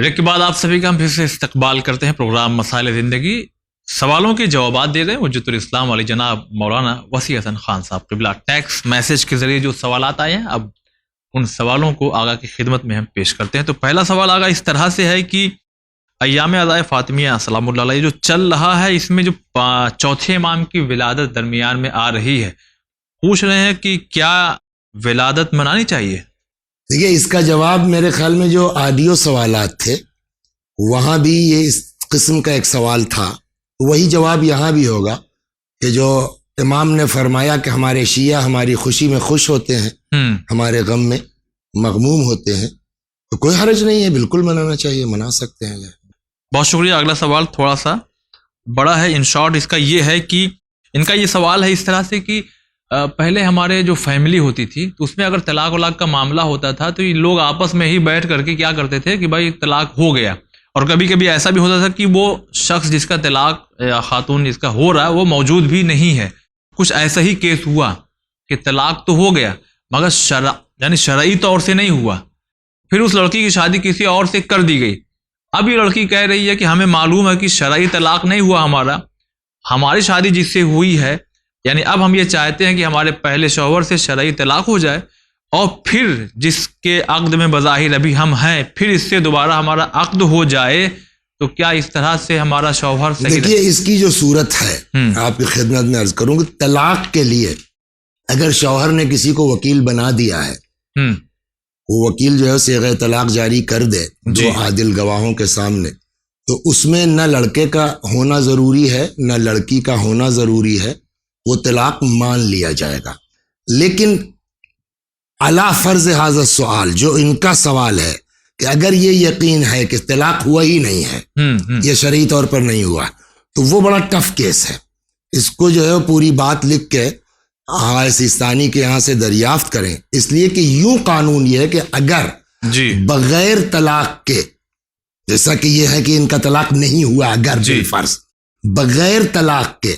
Break کے بعد آپ سبھی کا ہم پھر سے استقبال کرتے ہیں پروگرام مسائل زندگی. سوالوں کے جوابات دے رہے ہیں حجت الاسلام علی جناب مولانا وسیع حسن خان صاحب قبلہ. ٹیکسٹ میسج کے ذریعے جو سوالات آئے ہیں اب ان سوالوں کو آگا کی خدمت میں ہم پیش کرتے ہیں. تو پہلا سوال آگا اس طرح سے ہے کہ ایام عزائے فاطمیہ سلام اللہ علیہ جو چل رہا ہے اس میں جو چوتھے امام کی ولادت درمیان میں آ رہی ہے, پوچھ رہے ہیں کہ کیا ولادت منانی چاہیے؟ دیکھیے اس کا جواب میرے خیال میں جو آڈیو سوالات تھے وہاں بھی یہ اس قسم کا ایک سوال تھا, وہی جواب یہاں بھی ہوگا کہ جو امام نے فرمایا کہ ہمارے شیعہ ہماری خوشی میں خوش ہوتے ہیں, ہمارے غم میں مغموم ہوتے ہیں, تو کوئی حرج نہیں ہے, بالکل منانا چاہیے, منا سکتے ہیں. بہت شکریہ. اگلا سوال تھوڑا سا بڑا ہے, ان شارٹ اس کا یہ ہے کہ ان کا یہ سوال ہے اس طرح سے کہ پہلے ہمارے جو فیملی ہوتی تھی تو اس میں اگر طلاق ولاق کا معاملہ ہوتا تھا تو یہ لوگ آپس میں ہی بیٹھ کر کے کیا کرتے تھے کہ بھائی طلاق ہو گیا, اور کبھی کبھی ایسا بھی ہوتا تھا کہ وہ شخص جس کا طلاق یا خاتون جس کا ہو رہا ہے وہ موجود بھی نہیں ہے. کچھ ایسا ہی کیس ہوا کہ طلاق تو ہو گیا مگر یعنی شرعی طور سے نہیں ہوا, پھر اس لڑکی کی شادی کسی اور سے کر دی گئی. اب یہ لڑکی کہہ رہی ہے کہ ہمیں معلوم ہے کہ شرعی طلاق نہیں ہوا, ہماری شادی جس سے ہوئی ہے, یعنی اب ہم یہ چاہتے ہیں کہ ہمارے پہلے شوہر سے شرعی طلاق ہو جائے اور پھر جس کے عقد میں بظاہر ابھی ہم ہیں پھر اس سے دوبارہ ہمارا عقد ہو جائے, تو کیا اس طرح سے ہمارا شوہر صحیح؟ دیکھیے اس کی جو صورت ہے آپ کی خدمت میں عرض کروں کہ طلاق کے لیے اگر شوہر نے کسی کو وکیل بنا دیا ہے, وہ وکیل جو ہے صیغہ طلاق جاری کر دے دو عادل گواہوں کے سامنے, تو اس میں نہ لڑکے کا ہونا ضروری ہے نہ لڑکی کا ہونا ضروری ہے, وہ طلاق مان لیا جائے گا. لیکن علی فرض حاضر سوال جو ان کا سوال ہے کہ اگر یہ یقین ہے کہ طلاق ہوا ہی نہیں ہے, یہ شرعی طور پر نہیں ہوا, تو وہ بڑا ٹف کیس ہے. اس کو جو ہے پوری بات لکھ کے سیستانی کے یہاں سے دریافت کریں, اس لیے کہ یوں قانون یہ ہے کہ اگر بغیر طلاق کے, جیسا کہ یہ ہے کہ ان کا طلاق نہیں ہوا, اگر بالفرض بغیر طلاق کے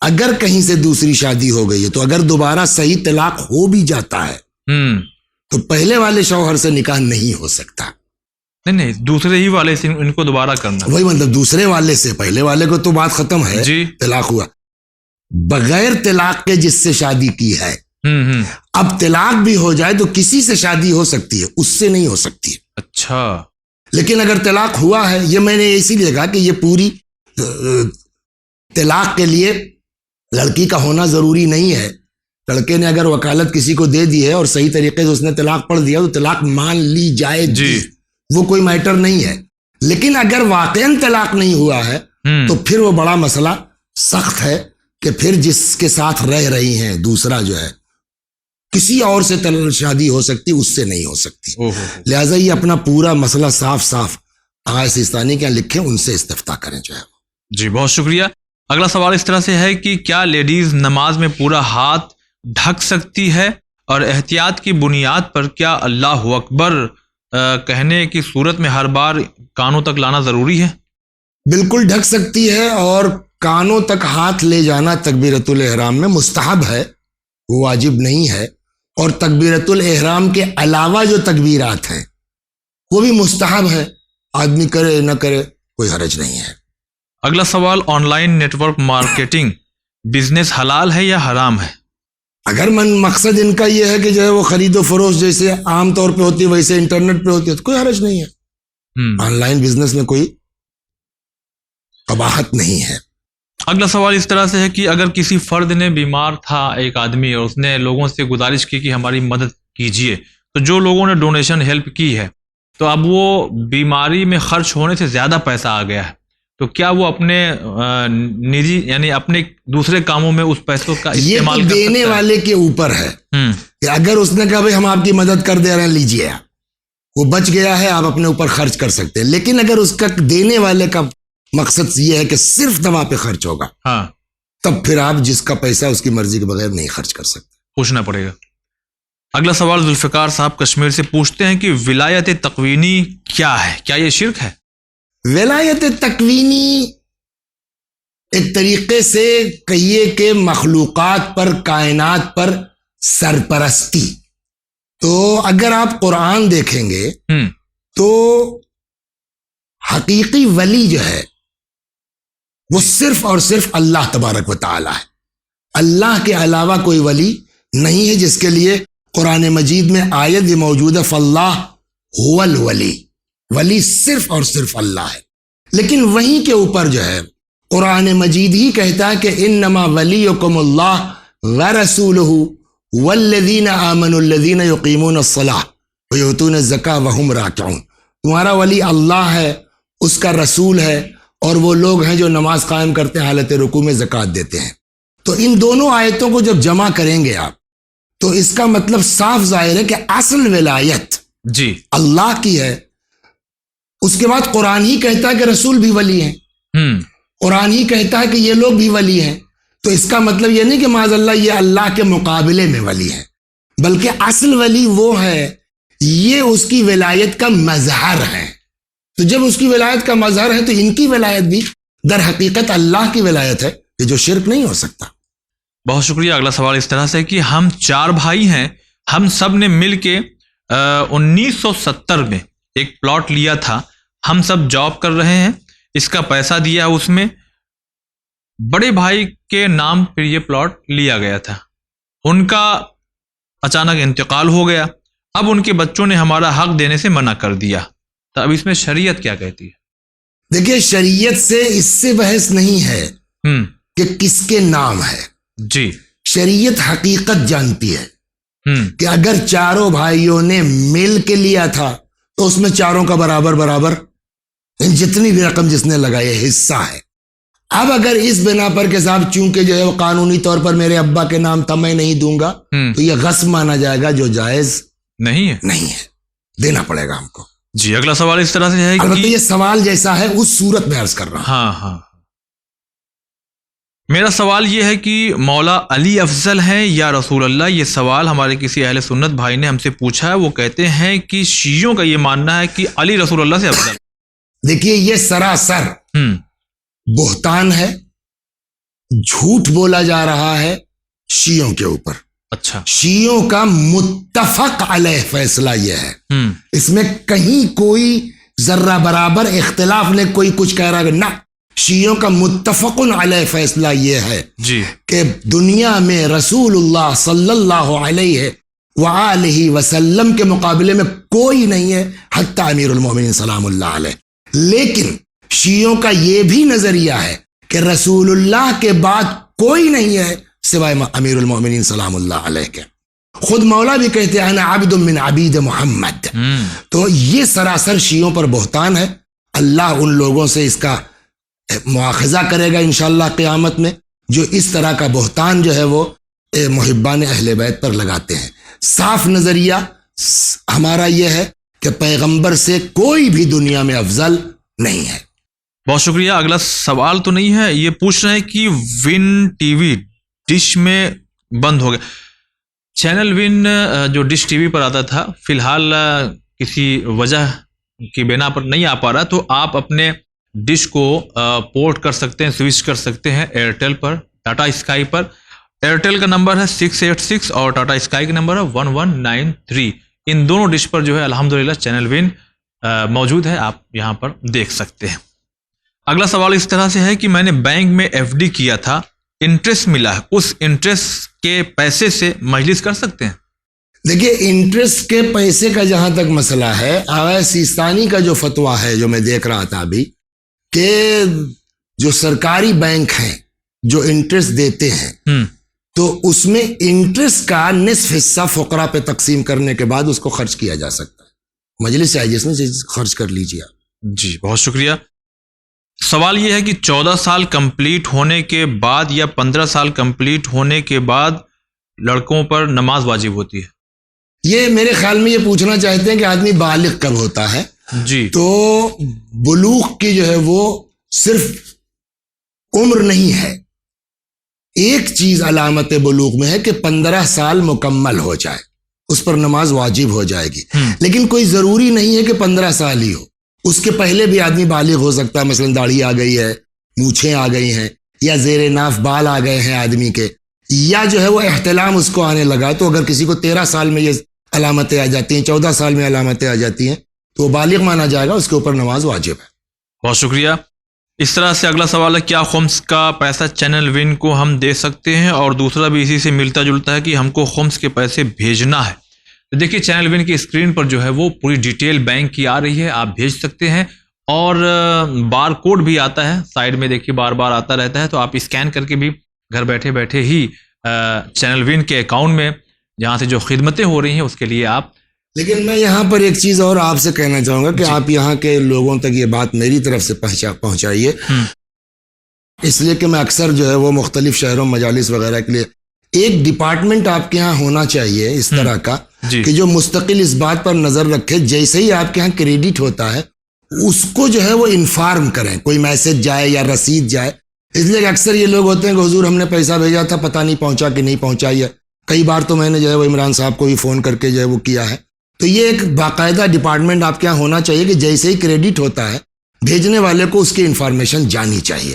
اگر کہیں سے دوسری شادی ہو گئی ہے, تو اگر دوبارہ صحیح طلاق ہو بھی جاتا ہے تو پہلے والے شوہر سے نکاح نہیں ہو سکتا. نہیں, دوسرے ہی والے سے ان کو دوبارہ کرنا, وہی مطلب دوسرے والے سے, پہلے والے کو تو بات ختم ہے, طلاق ہوا. بغیر طلاق کے جس سے شادی کی ہے, اب طلاق بھی ہو جائے تو کسی سے شادی ہو سکتی ہے, اس سے نہیں ہو سکتی. اچھا, لیکن اگر طلاق ہوا ہے, یہ میں نے اسی لیے کہا کہ یہ پوری طلاق کے لیے لڑکی کا ہونا ضروری نہیں ہے. لڑکے نے اگر وکالت کسی کو دے دی ہے اور صحیح طریقے سے اس نے طلاق پڑھ دیا تو طلاق مان لی جائے گی, وہ کوئی میٹر نہیں ہے. لیکن اگر واقعاً طلاق نہیں ہوا ہے تو پھر وہ بڑا مسئلہ سخت ہے کہ پھر جس کے ساتھ رہ رہی ہیں دوسرا جو ہے کسی اور سے شادی ہو سکتی, اس سے نہیں ہو سکتی. لہٰذا یہ اپنا پورا مسئلہ صاف سیستانی کے لکھیں, ان سے استفتاء کریں جو ہے. جی بہت شکریہ. اگلا سوال اس طرح سے ہے کہ کیا لیڈیز نماز میں پورا ہاتھ ڈھک سکتی ہے, اور احتیاط کی بنیاد پر کیا اللہ اکبر کہنے کی صورت میں ہر بار کانوں تک لانا ضروری ہے؟ بالکل ڈھک سکتی ہے, اور کانوں تک ہاتھ لے جانا تکبیرۃ الاحرام میں مستحب ہے, وہ واجب نہیں ہے. اور تکبیرۃ الاحرام کے علاوہ جو تکبیرات ہیں وہ بھی مستحب ہے, آدمی کرے نہ کرے کوئی حرج نہیں ہے. اگلا سوال, online network marketing business حلال ہے یا حرام ہے؟ اگر مقصد ان کا یہ ہے کہ جو ہے وہ خرید و فروخت جیسے عام طور پہ ہوتی ہے ویسے انٹرنیٹ پہ ہوتی ہے تو کوئی حرج نہیں ہے. آن لائن بزنس میں کوئی قباحت نہیں ہے. اگلا سوال اس طرح سے ہے کہ اگر کسی فرد نے بیمار تھا ایک آدمی اور اس نے لوگوں سے گزارش کی کہ ہماری مدد کیجئے, تو جو لوگوں نے ڈونیشن ہیلپ کی ہے تو اب وہ بیماری میں خرچ ہونے سے زیادہ پیسہ آ گیا ہے, تو کیا وہ اپنے نجی یعنی اپنے دوسرے کاموں میں اس پیسوں کا استعمال کر سکتا ہے؟ یہ دینے والے کے اوپر ہے کہ اگر اس نے کہا بھائی ہم آپ کی مدد کر دے رہے ہیں, لیجیے, وہ بچ گیا ہے, آپ اپنے اوپر خرچ کر سکتے ہیں. لیکن اگر اس کا دینے والے کا مقصد یہ ہے کہ صرف دوا پہ خرچ ہوگا, تب پھر آپ جس کا پیسہ اس کی مرضی کے بغیر نہیں خرچ کر سکتے, پوچھنا پڑے گا. اگلا سوال ذوالفقار صاحب کشمیر سے پوچھتے ہیں کہ ولایت تکوینی کیا ہے, کیا یہ شرک ہے؟ ولایت تکوینی ایک طریقے سے کہیے کہ مخلوقات پر, کائنات پر سرپرستی. تو اگر آپ قرآن دیکھیں گے تو حقیقی ولی جو ہے وہ صرف اور صرف اللہ تبارک و تعالی ہے. اللہ کے علاوہ کوئی ولی نہیں ہے، جس کے لیے قرآن مجید میں آیت بھی موجود ہے فاللہ هو الولی، ولی صرف اور صرف اللہ ہے. لیکن وہیں کے اوپر جو ہے قرآن مجید ہی کہتا ہے کہ انما ولیکم اللہ ورسولہ والذین آمنوا الذین یقیمون الصلاۃ ویؤتون الزکاۃ وہم راکعون. تمہارا ولی اللہ ہے، اس کا رسول ہے، اور وہ لوگ ہیں جو نماز قائم کرتے ہیں، حالت رکوع میں زکوٰۃ دیتے ہیں. تو ان دونوں آیتوں کو جب جمع کریں گے آپ تو اس کا مطلب صاف ظاہر ہے کہ اصل ولایت جی اللہ کی ہے. اس کے بعد قرآن ہی کہتا ہے کہ رسول بھی ولی ہیں، قرآن ہی کہتا ہے کہ یہ لوگ بھی ولی ہیں. تو اس کا مطلب یہ نہیں کہ معاذ اللہ یہ اللہ کے مقابلے میں ولی ہیں، بلکہ اصل ولی وہ ہے، یہ اس کی ولایت کا مظہر ہے. تو جب اس کی ولایت کا مظہر ہے تو ان کی ولایت بھی در حقیقت اللہ کی ولایت ہے، کہ جو شرک نہیں ہو سکتا. بہت شکریہ. اگلا سوال اس طرح سے کہ ہم 4 بھائی ہیں، ہم سب نے مل کے 1970 میں ایک پلاٹ لیا تھا، ہم سب جاب کر رہے ہیں، اس کا پیسہ دیا اس میں، بڑے بھائی کے نام پہ یہ پلاٹ لیا گیا تھا، ان کا اچانک انتقال ہو گیا، اب ان کے بچوں نے ہمارا حق دینے سے منع کر دیا، تو اب اس میں شریعت کیا کہتی ہے؟ دیکھیے شریعت سے اس سے بحث نہیں ہے کہ کس کے نام ہے. جی شریعت حقیقت جانتی ہے کہ اگر چاروں بھائیوں نے مل کے لیا تھا تو اس میں چاروں کا برابر جتنی بھی رقم جس نے لگائی حصہ ہے. اب اگر اس بنا پر کہ صاحب چونکہ جو ہے وہ قانونی طور پر میرے ابا کے نام تھا میں نہیں دوں گا تو یہ غصب مانا جائے گا، جو جائز نہیں ہے، دینا پڑے گا ہم کو. جی اگلا سوال اس طرح سے ہے البتہ یہ سوال جیسا ہے اس صورت میں عرض کر رہا ہوں. ہاں میرا سوال یہ ہے کہ مولا علی افضل ہیں یا رسول اللہ؟ یہ سوال ہمارے کسی اہل سنت بھائی نے ہم سے پوچھا ہے. وہ کہتے ہیں کہ شیعوں کا یہ ماننا ہے کہ علی رسول اللہ سے افضل. دیکھیے یہ سراسر بہتان ہے، جھوٹ بولا جا رہا ہے شیعوں کے اوپر. اچھا، شیعوں کا متفق علیہ فیصلہ یہ ہے، اس میں کہیں کوئی ذرہ برابر اختلاف نے کوئی کچھ کہہ رہا ہے نہ. شیعوں کا متفق علیہ فیصلہ یہ ہے جی کہ دنیا میں رسول اللہ صلی اللہ علیہ وآلہ وسلم کے مقابلے میں کوئی نہیں ہے حتی امیر المومنین سلام اللہ علیہ. لیکن شیعوں کا یہ بھی نظریہ ہے کہ رسول اللہ کے بعد کوئی نہیں ہے سوائے امیر المومنین سلام اللہ علیہ کے. خود مولا بھی کہتے ہیں انا عبد من عبید محمد. تو یہ سراسر شیعوں پر بہتان ہے. اللہ ان لوگوں سے اس کا مواخذہ کرے گا انشاءاللہ قیامت میں، جو اس طرح کا بہتان جو ہے وہ محبان اہل بیت پر لگاتے ہیں. صاف نظریہ ہمارا یہ ہے کہ پیغمبر سے کوئی بھی دنیا میں افضل نہیں ہے. بہت شکریہ. اگلا سوال تو نہیں ہے، یہ پوچھ رہے ہیں کہ ون ٹی وی ڈش میں بند ہو گیا. چینل ون جو ڈش ٹی وی پر آتا تھا فی الحال کسی وجہ کی بنا پر نہیں آ پا رہا، تو آپ اپنے ڈش کو پورٹ کر سکتے ہیں، سوئچ کر سکتے ہیں ایئرٹیل پر، ٹاٹا اسکائی پر. ایئرٹیل کا نمبر ہے 686 اور ٹاٹا اسکائی کا نمبر ہے 1193. ان دونوں ڈش پر جو ہے الحمدللہ چینل ون موجود ہے، آپ یہاں پر دیکھ سکتے ہیں. اگلا سوال اس طرح سے ہے کہ میں نے بینک میں ایف ڈی کیا تھا، انٹرسٹ ملا ہے، اس انٹرسٹ کے پیسے سے مجلس کر سکتے ہیں؟ دیکھیے انٹرسٹ کے پیسے کا جہاں تک مسئلہ ہے، آغا سیستانی کا جو فتویٰ ہے جو میں دیکھ رہا تھا ابھی، کہ جو سرکاری بینک ہیں جو انٹرسٹ دیتے ہیں تو اس میں انٹرسٹ کا نصف حصہ فقراء پہ تقسیم کرنے کے بعد اس کو خرچ کیا جا سکتا ہے. مجلس ہے جس میں خرچ کر لیجیے آپ. جی بہت شکریہ. سوال یہ ہے کہ 14 سال کمپلیٹ ہونے کے بعد یا 15 سال کمپلیٹ ہونے کے بعد لڑکوں پر نماز واجب ہوتی ہے؟ یہ میرے خیال میں یہ پوچھنا چاہتے ہیں کہ آدمی بالغ کب ہوتا ہے. جی تو بلوغ کی جو ہے وہ صرف عمر نہیں ہے، ایک چیز علامت بلوغ میں ہے کہ 15 سال مکمل ہو جائے، اس پر نماز واجب ہو جائے گی. لیکن کوئی ضروری نہیں ہے کہ 15 سال ہی ہو، اس کے پہلے بھی آدمی بالغ ہو سکتا ہے. مثلا داڑھی آ گئی ہے، مونچھیں آ گئی ہیں، یا زیر ناف بال آ گئے ہیں آدمی کے، یا جو ہے وہ احتلام اس کو آنے لگا. تو اگر کسی کو 13 سال میں یہ علامتیں آ جاتی ہیں، 14 سال میں علامتیں آ جاتی ہیں، تو وہ بالغ مانا جائے گا، اس کے اوپر نماز واجب ہے. بہت شکریہ. اس طرح سے اگلا سوال ہے کیا خمس کا پیسہ چینل ون کو ہم دے سکتے ہیں؟ اور دوسرا بھی اسی سے ملتا جلتا ہے کہ ہم کو خمس کے پیسے بھیجنا ہے. تو دیکھیے چینل ون کی اسکرین پر جو ہے وہ پوری ڈیٹیل بینک کی آ رہی ہے, آپ بھیج سکتے ہیں. اور بار کوڈ بھی آتا ہے سائڈ میں, دیکھیے بار بار آتا رہتا ہے, تو آپ اسکین کر کے بھی گھر بیٹھے بیٹھے ہی چینل ون کے اکاؤنٹ میں جہاں سے جو خدمتیں ہو رہی ہیں اس کے لیے آپ. لیکن میں یہاں پر ایک چیز اور آپ سے کہنا چاہوں گا کہ آپ یہاں کے لوگوں تک یہ بات میری طرف سے پہنچائیے, اس لیے کہ میں اکثر جو ہے وہ مختلف شہروں مجالس وغیرہ کے لیے ایک ڈپارٹمنٹ آپ کے یہاں ہونا چاہیے اس طرح کا کہ جو مستقل اس بات پر نظر رکھے جیسے ہی آپ کے یہاں کریڈٹ ہوتا ہے اس کو جو ہے وہ انفارم کریں, کوئی میسج جائے یا رسید جائے. اس لیے کہ اکثر یہ لوگ ہوتے ہیں کہ حضور ہم نے پیسہ بھیجا تھا, پتہ نہیں پہنچا کہ نہیں پہنچا. ہے کئی بار تو میں نے جو ہے وہ عمران صاحب کو بھی فون کر کے جو ہے وہ کیا ہے. تو یہ ایک باقاعدہ ڈپارٹمنٹ آپ کے یہاں ہونا چاہیے کہ جیسے ہی کریڈٹ ہوتا ہے بھیجنے والے کو اس کی انفارمیشن جانی چاہیے.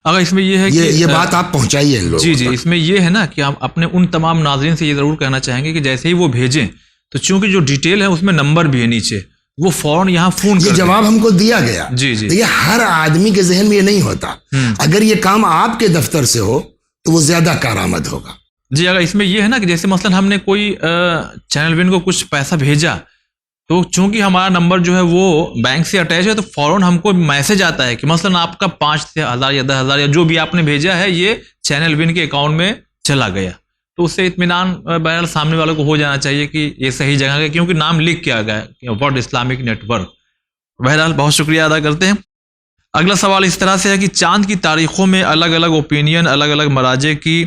اگر اس میں یہ ہے کہ یہ بات آپ پہنچائیے ان لوگوں جی اس میں یہ ہے نا کہ آپ اپنے ان تمام ناظرین سے یہ ضرور کہنا چاہیں گے کہ جیسے ہی وہ بھیجیں تو چونکہ جو ڈیٹیل ہے اس میں نمبر بھی ہے نیچے, وہ فوراً یہاں فون یہ جواب ہم کو دیا گیا. جی یہ ہر آدمی کے ذہن میں یہ نہیں ہوتا. اگر یہ کام آپ کے دفتر سے ہو تو وہ زیادہ کارآمد ہوگا. جی اگر اس میں یہ ہے نا کہ جیسے مثلا ہم نے کوئی چینل ون کو کچھ پیسہ بھیجا تو چونکہ ہمارا نمبر جو ہے وہ بینک سے اٹیچ ہے تو فوراً ہم کو میسج آتا ہے کہ مثلا آپ کا 5,000 یا 10,000 یا جو بھی آپ نے بھیجا ہے یہ چینل ون کے اکاؤنٹ میں چلا گیا. تو اس سے اطمینان بہرحال سامنے والوں کو ہو جانا چاہیے کہ یہ صحیح جگہ ہے, کیونکہ نام لکھ کے آ گیا ورلڈ اسلامک نیٹ ورک. بہرحال بہت شکریہ ادا کرتے ہیں. اگلا سوال اس طرح سے ہے کہ چاند کی تاریخوں میں الگ الگ اوپینین, الگ الگ مراجع کی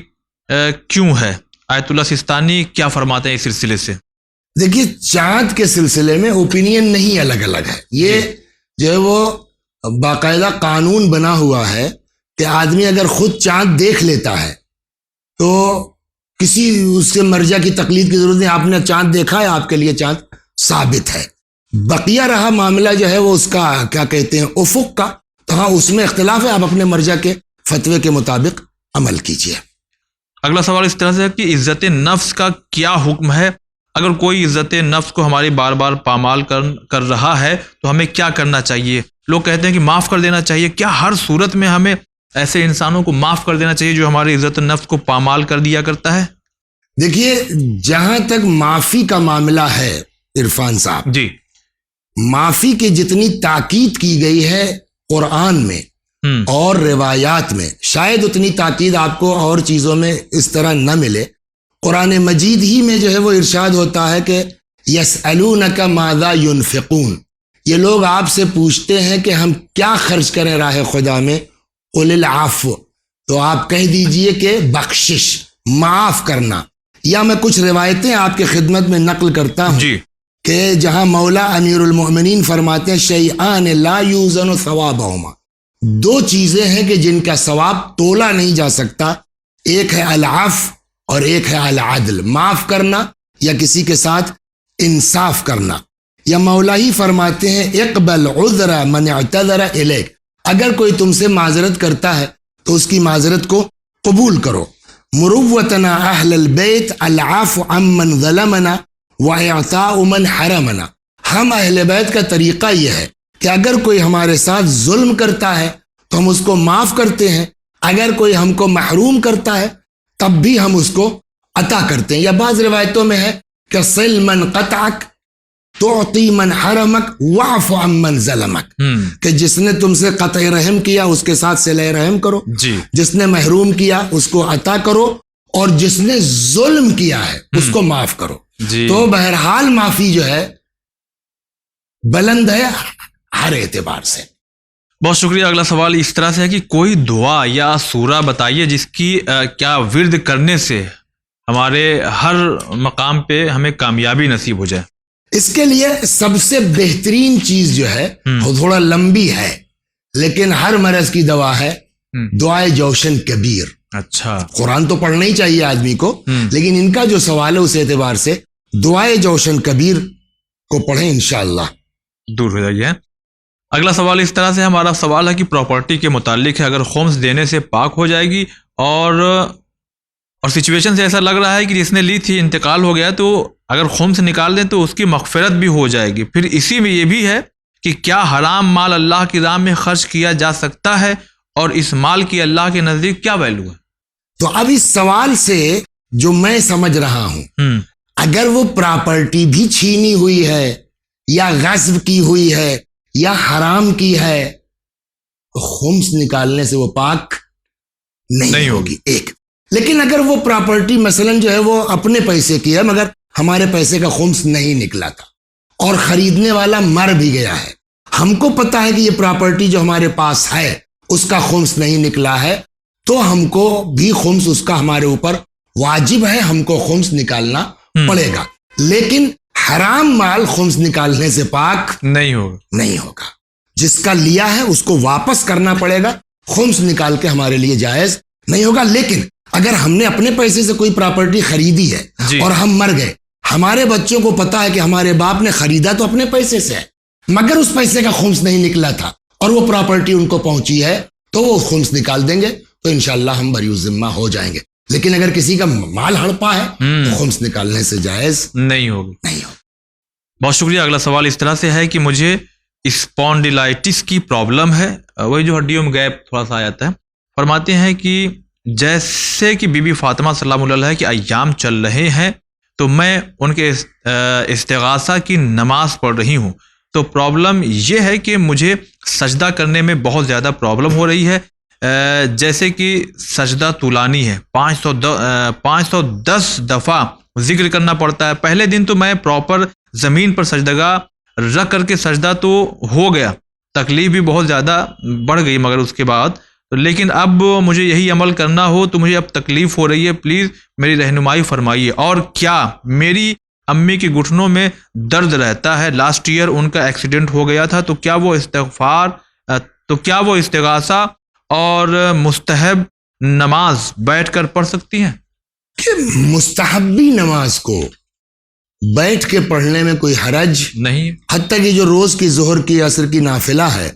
کیوں ہے؟ آیت اللہ سستانی کیا فرماتے ہیں اس سلسلے سے؟ دیکھیے چاند کے سلسلے میں اوپینین نہیں الگ الگ ہے, یہ جو ہے وہ باقاعدہ قانون بنا ہوا ہے کہ آدمی اگر خود چاند دیکھ لیتا ہے تو کسی اس کے مرجع کی تقلید کی ضرورت نہیں. آپ نے چاند دیکھا ہے, آپ کے لیے چاند ثابت ہے. بقیہ رہا معاملہ جو ہے وہ اس کا کیا کہتے ہیں افق کا, تو ہاں اس میں اختلاف ہے, آپ اپنے مرجع کے فتوے کے مطابق عمل کیجیے. اگلا سوال اس طرح سے ہے کہ عزت نفس کا کیا حکم ہے؟ اگر کوئی عزت نفس کو ہماری بار بار پامال کر رہا ہے تو ہمیں کیا کرنا چاہیے؟ لوگ کہتے ہیں کہ معاف کر دینا چاہیے. کیا ہر صورت میں ہمیں ایسے انسانوں کو معاف کر دینا چاہیے جو ہماری عزت نفس کو پامال کر دیا کرتا ہے؟ دیکھیے جہاں تک معافی کا معاملہ ہے عرفان صاحب, جی معافی کی جتنی تاکید کی گئی ہے قرآن میں اور روایات میں, شاید اتنی تاکید آپ کو اور چیزوں میں اس طرح نہ ملے. قرآن مجید ہی میں جو ہے وہ ارشاد ہوتا ہے کہ یسألونک ماذا ینفقون, یہ لوگ آپ سے پوچھتے ہیں کہ ہم کیا خرچ کریں راہ خدا میں, قل العفو, تو آپ کہہ دیجئے کہ بخشش, معاف کرنا. یا میں کچھ روایتیں آپ کے خدمت میں نقل کرتا ہوں جی کہ جہاں مولا امیر المؤمنین فرماتے ہیں شیئان لا یوزن ثوابہما, دو چیزیں ہیں کہ جن کا ثواب تولا نہیں جا سکتا, ایک ہے العفو اور ایک ہے العدل, معاف کرنا یا کسی کے ساتھ انصاف کرنا. یا مولا ہی فرماتے ہیں اقبل عذر من اعتذر الیک, اگر کوئی تم سے معذرت کرتا ہے تو اس کی معذرت کو قبول کرو. مروتنا اہل البیت العفو عمن ظلمنا واعطاء من حرمنا, ہم اہل بیت کا طریقہ یہ ہے کہ اگر کوئی ہمارے ساتھ ظلم کرتا ہے تو ہم اس کو معاف کرتے ہیں, اگر کوئی ہم کو محروم کرتا ہے تب بھی ہم اس کو عطا کرتے ہیں. یا بعض روایتوں میں ہے کہ صل من قطعک تعطی من حرمک واعف عمن ظلمک, کہ جس نے تم سے قطع رحم کیا اس کے ساتھ صلہ رحم کرو, جس نے محروم کیا اس کو عطا کرو, اور جس نے ظلم کیا ہے اس کو معاف کرو. تو بہرحال معافی جو ہے بلند ہے ہر اعتبار سے. بہت شکریہ. اگلا سوال اس طرح سے ہے کہ کوئی دعا یا سورہ بتائیے جس کی کیا ورد کرنے سے ہمارے ہر مقام پہ ہمیں کامیابی نصیب ہو جائے. اس کے لیے سب سے بہترین چیز جو ہے وہ تھوڑا لمبی ہے لیکن ہر مرض کی دوا ہے, دعائے جوشن کبیر. اچھا, قرآن تو پڑھنا ہی چاہیے آدمی کو, لیکن ان کا جو سوال ہے اس اعتبار سے دعائے جوشن کبیر کو پڑھیں, انشاءاللہ دور ہو جائیے. اگلا سوال اس طرح سے, ہمارا سوال ہے کہ پراپرٹی کے متعلق ہے, اگر خمس دینے سے پاک ہو جائے گی اور سچویشن سے ایسا لگ رہا ہے کہ جس نے لی تھی انتقال ہو گیا, تو اگر خمس نکال دیں تو اس کی مغفرت بھی ہو جائے گی. پھر اسی میں یہ بھی ہے کہ کیا حرام مال اللہ کی راہ میں خرچ کیا جا سکتا ہے اور اس مال کی اللہ کے نزدیک کیا ویلو ہے؟ تو اب اس سوال سے جو میں سمجھ رہا ہوں، اگر وہ پراپرٹی بھی چھینی ہوئی ہے یا غصب کی ہوئی ہے یا حرام کی ہے تو خمس نکالنے سے وہ پاک نہیں ہوگی ایک. لیکن اگر وہ پراپرٹی مثلا جو ہے وہ اپنے پیسے کی ہے مگر ہمارے پیسے کا خمس نہیں نکلا تھا اور خریدنے والا مر بھی گیا ہے، ہم کو پتا ہے کہ یہ پراپرٹی جو ہمارے پاس ہے اس کا خمس نہیں نکلا ہے، تو ہم کو بھی خمس اس کا ہمارے اوپر واجب ہے، ہم کو خمس نکالنا پڑے گا. لیکن حرام مال خمس نکالنے سے پاک نہیں ہوگا. جس کا لیا ہے اس کو واپس کرنا پڑے گا، خمس نکال کے ہمارے لیے جائز نہیں ہوگا. لیکن اگر ہم نے اپنے پیسے سے کوئی پراپرٹی خریدی ہے اور ہم مر گئے، ہمارے بچوں کو پتا ہے کہ ہمارے باپ نے خریدا تو اپنے پیسے سے ہے مگر اس پیسے کا خمس نہیں نکلا تھا اور وہ پراپرٹی ان کو پہنچی ہے تو وہ خمس نکال دیں گے تو انشاءاللہ ہم بری ذمہ ہو جائیں گے. لیکن اگر کسی کا مال ہڑپا ہے تو خمس نکالنے سے جائز نہیں ہوگی. بہت شکریہ. اگلا سوال اس طرح سے ہے کہ مجھے اسپونڈیلائٹس کی پرابلم ہے، وہی جو ہڈیوں میں گیپ تھوڑا سا آ جاتا ہے. فرماتے ہیں کہ جیسے کہ بی بی فاطمہ سلام اللہ علیہ کے ایام چل رہے ہیں تو میں ان کے استغاثہ کی نماز پڑھ رہی ہوں، تو پرابلم یہ ہے کہ مجھے سجدہ کرنے میں بہت زیادہ پرابلم ہو رہی ہے، جیسے کہ سجدہ طولانی ہے، 510 دفعہ ذکر کرنا پڑتا ہے. پہلے دن تو میں پراپر زمین پر سجدگاہ رکھ کر کے سجدہ تو ہو گیا، تکلیف بھی بہت زیادہ بڑھ گئی مگر اس کے بعد، لیکن اب مجھے یہی عمل کرنا ہو تو مجھے اب تکلیف ہو رہی ہے، پلیز میری رہنمائی فرمائیے. اور کیا میری امی کے گھٹنوں میں درد رہتا ہے، لاسٹ ایئر ان کا ایکسیڈنٹ ہو گیا تھا، تو کیا وہ استغاثہ اور مستحب نماز بیٹھ کر پڑھ سکتی ہیں؟ کہ مستحبی نماز کو بیٹھ کے پڑھنے میں کوئی حرج نہیں، حتیٰ کہ جو روز کی ظہر کی عصر کی نافلہ ہے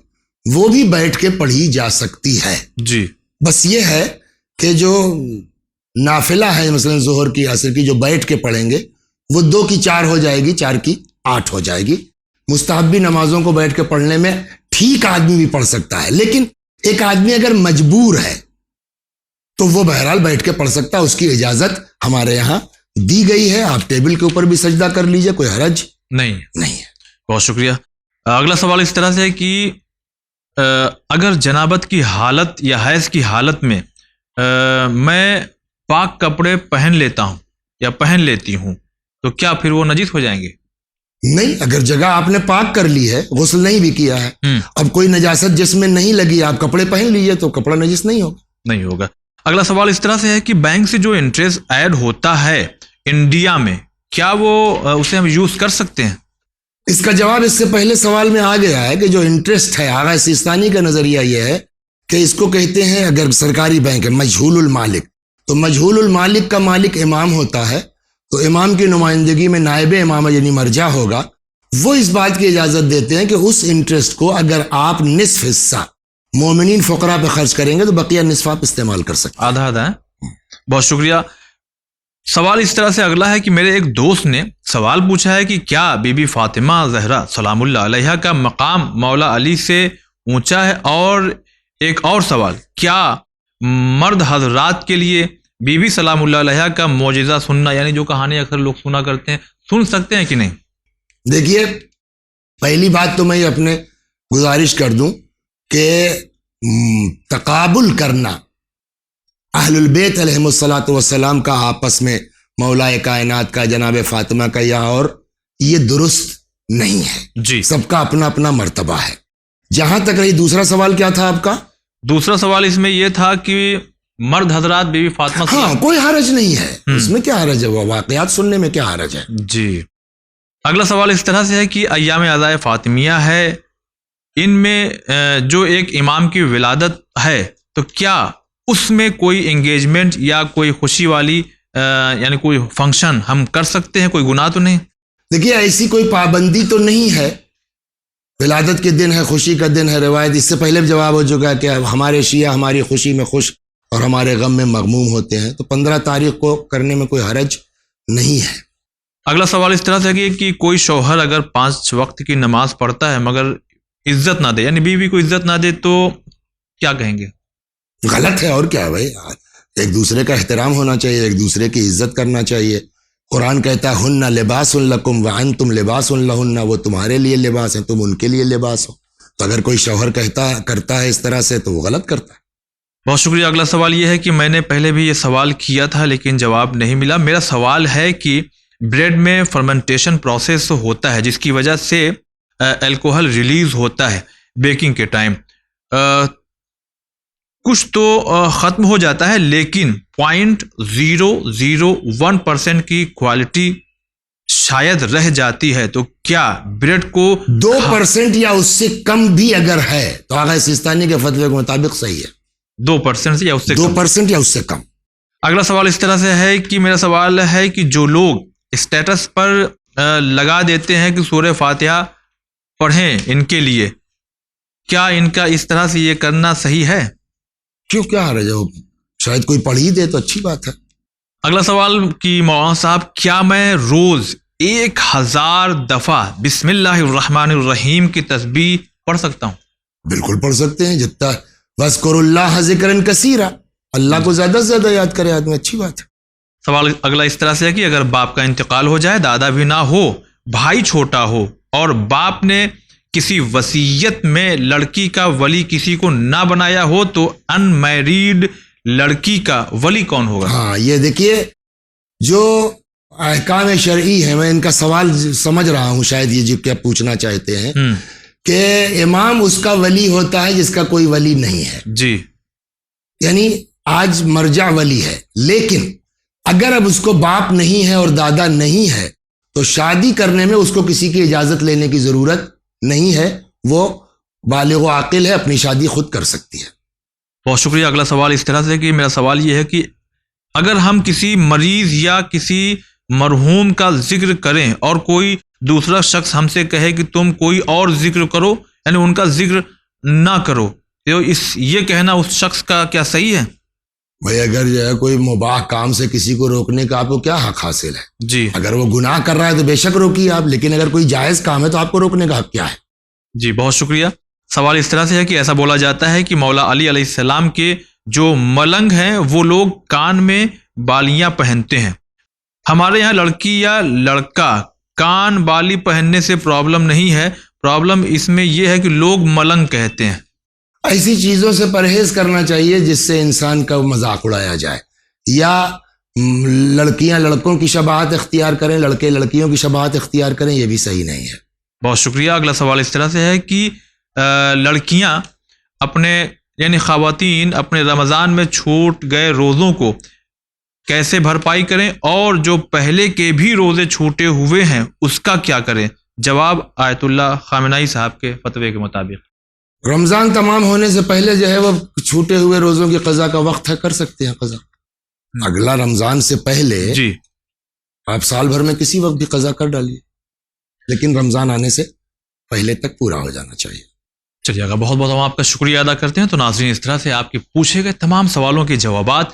وہ بھی بیٹھ کے پڑھی جا سکتی ہے. جی، بس یہ ہے کہ جو نافلہ ہے مثلا ظہر کی عصر کی جو بیٹھ کے پڑھیں گے وہ 2 کی 4 ہو جائے گی، 4 کی 8 ہو جائے گی. مستحبی نمازوں کو بیٹھ کے پڑھنے میں ٹھیک آدمی بھی پڑھ سکتا ہے، لیکن ایک آدمی اگر مجبور ہے تو وہ بہرحال بیٹھ کے پڑھ سکتا ہے، اس کی اجازت ہمارے یہاں دی گئی ہے. آپ ٹیبل کے اوپر بھی سجدہ کر لیجئے، کوئی حرج نہیں ہے. بہت شکریہ. اگلا سوال اس طرح سے ہے کہ اگر جنابت کی حالت یا حیض کی حالت میں میں پاک کپڑے پہن لیتا ہوں یا پہن لیتی ہوں تو کیا پھر وہ نجس ہو جائیں گے؟ نہیں، اگر جگہ آپ نے پاک کر لی ہے، غسل نہیں بھی کیا ہے، اب کوئی نجاست جس میں نہیں لگی، آپ کپڑے پہن لیجئے تو کپڑا نجس نہیں ہوگا. اگلا سوال اس طرح سے ہے کہ بینک سے جو انٹرسٹ ایڈ ہوتا ہے انڈیا میں، کیا وہ اسے ہم یوز کر سکتے ہیں؟ اس کا جواب اس سے پہلے سوال میں آ گیا ہے کہ جو انٹرسٹ ہے، آغا سیستانی کا نظریہ یہ ہے کہ اس کو کہتے ہیں، اگر سرکاری بینک ہے مجہول المالک، تو مجہول المالک کا مالک امام ہوتا ہے، تو امام کی نمائندگی میں نائب امام یعنی مرجع ہوگا، وہ اس بات کی اجازت دیتے ہیں کہ اس انٹرسٹ کو اگر آپ نصف حصہ مومنین فقراء پہ خرچ کریں گے تو بقیہ نصف آپ استعمال کر سکتے ہیں. آدھا ہے. بہت شکریہ. سوال اس طرح سے اگلا ہے کہ میرے ایک دوست نے سوال پوچھا ہے کہ کیا بی بی فاطمہ زہرا سلام اللہ علیہ کا مقام مولا علی سے اونچا ہے؟ اور ایک اور سوال، کیا مرد حضرات کے لیے بی بی سلام اللہ علیہ کا معجزہ سننا، یعنی جو کہانی اکثر لوگ سنا کرتے ہیں، سن سکتے ہیں کہ نہیں؟ دیکھیے، پہلی بات تو میں یہ اپنے گزارش کر دوں کہ تقابل کرنا اہل البیت علیہم الصلاۃ والسلام کا آپس میں مولا کائنات کا جناب فاطمہ کا یہ درست نہیں ہے. جی، سب کا اپنا اپنا مرتبہ ہے. جہاں تک رہی دوسرا سوال، کیا تھا آپ کا؟ دوسرا سوال اس میں یہ تھا کہ مرد حضرات بی بی فاطمہ، ہاں کوئی حرج نہیں ہے، اس میں کیا حرج ہے، وہ واقعات سننے میں کیا حرج ہے. جی. اگلا سوال اس طرح سے ہے کہ ایام عزائے فاطمیہ ہے، ان میں جو ایک امام کی ولادت ہے تو کیا اس میں کوئی انگیجمنٹ یا کوئی خوشی والی یعنی کوئی فنکشن ہم کر سکتے ہیں؟ کوئی گناہ تو نہیں؟ دیکھیے، ایسی کوئی پابندی تو نہیں ہے. ولادت کے دن ہے، خوشی کا دن ہے، روایت اس سے پہلے بھی جواب ہو چکا ہے کہ ہمارے شیعہ ہماری خوشی میں خوش اور ہمارے غم میں مغموم ہوتے ہیں، تو 15 تاریخ کو کرنے میں کوئی حرج نہیں ہے. اگلا سوال اس طرح سے ہے کہ کوئی شوہر اگر 5 وقت کی نماز پڑھتا ہے مگر عزت نہ دے، یعنی بیوی کو عزت نہ دے تو کیا کہیں گے؟ غلط ہے، اور کیا بھائی، ایک دوسرے کا احترام ہونا چاہیے، ایک دوسرے کی عزت کرنا چاہیے. قرآن کہتا ہے ہن لباس لکم وانتم لباس لہن، وہ تمہارے لیے لباس ہیں، تم ان کے لیے لباس ہو. تو اگر کوئی شوہر کرتا ہے اس طرح سے تو وہ غلط کرتا ہے. بہت شکریہ. اگلا سوال یہ ہے کہ میں نے پہلے بھی یہ سوال کیا تھا لیکن جواب نہیں ملا. میرا سوال ہے کہ بریڈ میں فرمنٹیشن پروسیس ہوتا ہے جس کی وجہ سے الکوہل ریلیز ہوتا ہے بیکنگ کے ٹائم. کچھ تو ختم ہو جاتا ہے لیکن 0.001% کی کوالٹی شاید رہ جاتی ہے. تو کیا بریڈ کو 2% یا اس سے کم بھی اگر ہے تو آغا سیستانی کے فتوے کے مطابق صحیح ہے. 2% یا اس سے 2% یا اس سے کم. اگلا سوال اس طرح سے ہے کہ میرا سوال ہے کہ جو لوگ اسٹیٹس پر لگا دیتے ہیں کہ سورہ فاتحہ پڑھیں ان کے لیے، کیا ان کا اس طرح سے یہ کرنا صحیح ہے؟ کیوں، کیا حرج ہے؟ شاید کوئی پڑھ ہی دے تو اچھی بات ہے. اگلا سوال کہ مولانا صاحب کیا میں روز 1000 دفعہ بسم اللہ الرحمن الرحیم کی تسبیح پڑھ سکتا ہوں؟ بالکل پڑھ سکتے ہیں، جتنا وَاذْكُرُوا اللَّهَ ذِكْرًا كَثِيرًا، اللہ کو زیادہ سے زیادہ یاد کرے آدمی، اچھی بات ہے. سوال اگلا اس طرح سے ہے کہ اگر باپ کا انتقال ہو جائے، دادا بھی نہ ہو، بھائی چھوٹا ہو اور باپ نے کسی وصیت میں لڑکی کا ولی کسی کو نہ بنایا ہو تو ان میریڈ لڑکی کا ولی کون ہوگا؟ ہاں، یہ دیکھیے جو احکام شرعی ہے، میں ان کا سوال سمجھ رہا ہوں، شاید یہ جو کیا پوچھنا چاہتے ہیں کہ امام اس کا ولی ہوتا ہے جس کا کوئی ولی نہیں ہے. جی، یعنی آج مرجع ولی ہے، لیکن اگر اب اس کو باپ نہیں ہے اور دادا نہیں ہے تو شادی کرنے میں اس کو کسی کی اجازت لینے کی ضرورت نہیں ہے، وہ بالغ و عاقل ہے، اپنی شادی خود کر سکتی ہے. بہت شکریہ. اگلا سوال اس طرح سے کہ میرا سوال یہ ہے کہ اگر ہم کسی مریض یا کسی مرحوم کا ذکر کریں اور کوئی دوسرا شخص ہم سے کہے کہ تم کوئی اور ذکر کرو، یعنی ان کا ذکر نہ کرو، تو یہ کہنا اس شخص کا کیا صحیح ہے؟ بھائی اگر جو ہے کوئی مباح کام سے کسی کو روکنے کا آپ کو کیا حق حاصل ہے؟ جی، اگر وہ گناہ کر رہا ہے تو بے شک روکیے آپ، لیکن اگر کوئی جائز کام ہے تو آپ کو روکنے کا حق کیا ہے؟ جی بہت شکریہ. سوال اس طرح سے ہے کہ ایسا بولا جاتا ہے کہ مولا علی علیہ السلام کے جو ملنگ ہیں وہ لوگ کان میں بالیاں پہنتے ہیں. ہمارے یہاں لڑکی یا لڑکا کان بالی پہننے سے پرابلم نہیں ہے، پرابلم اس میں یہ ہے کہ لوگ ملنگ کہتے ہیں. ایسی چیزوں سے پرہیز کرنا چاہیے جس سے انسان کا مذاق اڑایا جائے، یا لڑکیاں لڑکوں کی شباہت اختیار کریں، لڑکے لڑکیوں کی شباہت اختیار کریں، یہ بھی صحیح نہیں ہے. بہت شکریہ. اگلا سوال اس طرح سے ہے کہ لڑکیاں اپنے یعنی خواتین اپنے رمضان میں چھوٹ گئے روزوں کو کیسے بھرپائی کریں اور جو پہلے کے بھی روزے چھوٹے ہوئے ہیں اس کا کیا کریں؟ جواب آیت اللہ خامنائی صاحب کے فتوے کے مطابق رمضان تمام ہونے سے پہلے جو ہے وہ چھوٹے ہوئے روزوں کی قضا کا وقت ہے، کر سکتے ہیں قضا. اگلا رمضان سے پہلے جی آپ سال بھر میں کسی وقت بھی قضا کر ڈالیے، لیکن رمضان آنے سے پہلے تک پورا ہو جانا چاہیے. چلیے گا. بہت بہت ہم آپ کا شکریہ ادا کرتے ہیں. تو ناظرین، اس طرح سے آپ کے پوچھے گئے تمام سوالوں کے جوابات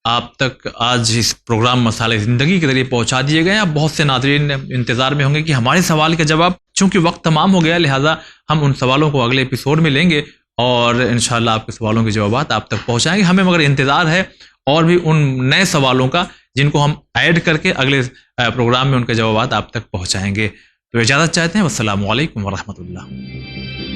آپ تک آج اس پروگرام مسالے زندگی کے ذریعے پہنچا دیے گئے ہیں. اب بہت سے ناظرین انتظار میں ہوں گے کہ ہمارے سوال کے جواب، چونکہ وقت تمام ہو گیا لہٰذا ہم ان سوالوں کو اگلے ایپیسوڈ میں لیں گے اور انشاءاللہ آپ کے سوالوں کے جوابات آپ تک پہنچائیں گے. ہمیں مگر انتظار ہے اور بھی ان نئے سوالوں کا جن کو ہم ایڈ کر کے اگلے پروگرام میں ان کے جوابات آپ تک پہنچائیں گے. تو اجازت چاہتے ہیں. والسلام علیکم ورحمۃ اللہ.